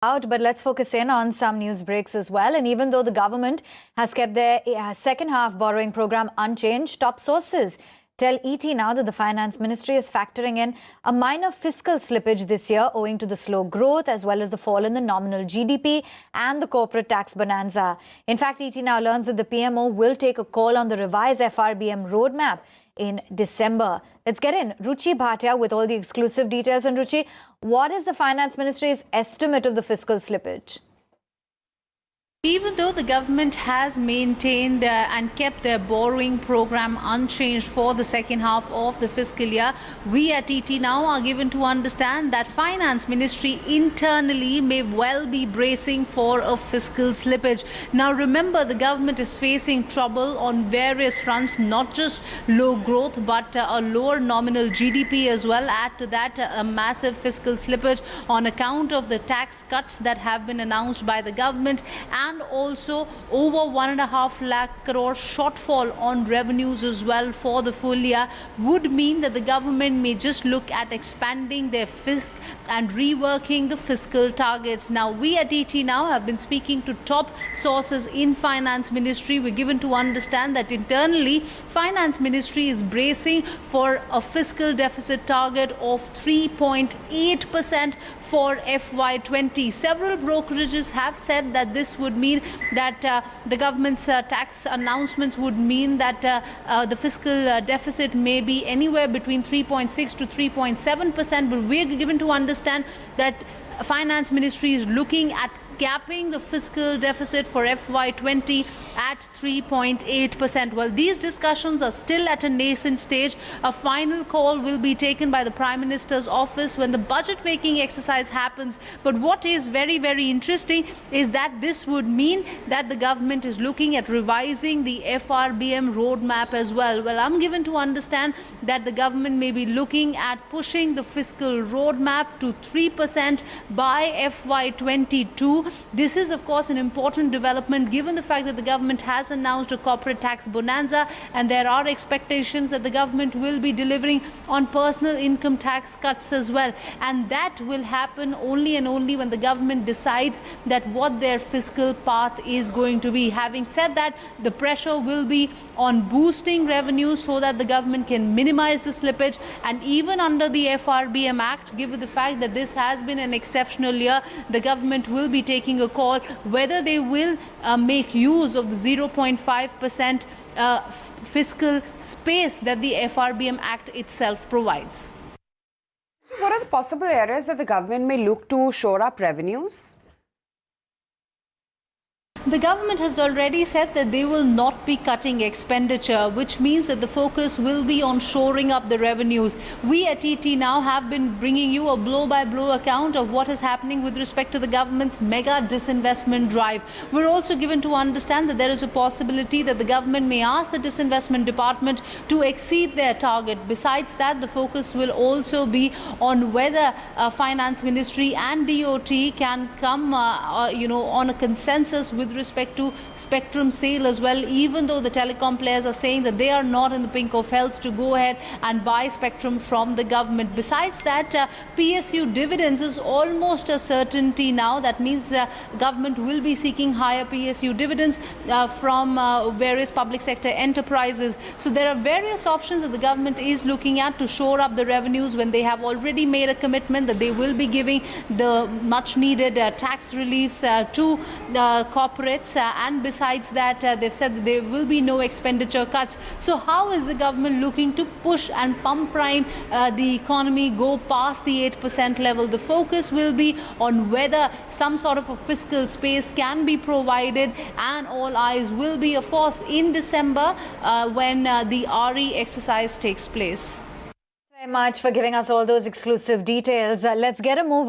Out, but let's focus in on some news breaks as well. And even though the government has kept their second half borrowing program unchanged, top sources tell ET now that the finance ministry is factoring in a minor fiscal slippage this year owing to the slow growth as well as the fall in the nominal GDP and the corporate tax bonanza. In fact, ET now learns that the PMO will take a call on the revised FIBM roadmap in December. Let's get in. Ruchi Bhatia with all the exclusive details. And Ruchi, what is the Finance Ministry's estimate of the fiscal slippage? Even though the government has maintained and kept their borrowing program unchanged for the second half of the fiscal year, we at ET now are given to understand that Finance Ministry internally may well be bracing for a fiscal slippage. Now remember, the government is facing trouble on various fronts, not just low growth but a lower nominal GDP as well. Add to that a massive fiscal slippage on account of the tax cuts that have been announced by the government, and also over 1.5 lakh crore shortfall on revenues as well for the full year would mean that the government may just look at expanding their fisc and reworking the fiscal targets. Now we at ET now have been speaking to top sources in Finance Ministry. We're given to understand that internally Finance Ministry is bracing for a fiscal deficit target of 3.8% for FY20. Several brokerages have said that this would mean that the government's tax announcements would mean that the fiscal deficit may be anywhere between 3.6 to 3.7%, but we're given to understand that Finance Ministry is looking at capping the fiscal deficit for FY20 at 3.8%. Well, these discussions are still at a nascent stage. A final call will be taken by the Prime Minister's office when the budget making exercise happens. But what is very, very interesting is that this would mean that the government is looking at revising the FIBM roadmap as well. Well, I'm given to understand that the government may be looking at pushing the fiscal roadmap to 3% by FY22. This is, of course, an important development given the fact that the government has announced a corporate tax bonanza, and there are expectations that the government will be delivering on personal income tax cuts as well. And that will happen only and only when the government decides that what their fiscal path is going to be. Having said that, the pressure will be on boosting revenue so that the government can minimize the slippage. And even under the FIBM Act, given the fact that this has been an exceptional year, the government will be taking a call whether they will make use of the 0.5% fiscal space that the FIBM Act itself provides. What are the possible areas that the government may look to shore up revenues? The government has already said that they will not be cutting expenditure, which means that the focus will be on shoring up the revenues. We at ET now have been bringing you a blow-by-blow account of what is happening with respect to the government's mega disinvestment drive. We're also given to understand that there is a possibility that the government may ask the disinvestment department to exceed their target. Besides that, the focus will also be on whether Finance Ministry and DOT can come on a consensus with respect to spectrum sale as well, even though the telecom players are saying that they are not in the pink of health to go ahead and buy spectrum from the government. Besides that, PSU dividends is almost a certainty now. That means government will be seeking higher PSU dividends from various public sector enterprises. So there are various options that the government is looking at to shore up the revenues when they have already made a commitment that they will be giving the much needed tax reliefs to the corporates, and besides that they've said that there will be no expenditure cuts. So how is the government looking to push and pump prime the economy go past the 8% level? The focus will be on whether some sort of a fiscal space can be provided, and all eyes will be, of course, in December when the RE exercise takes place. Thank you very much for giving us all those exclusive details. Let's get a move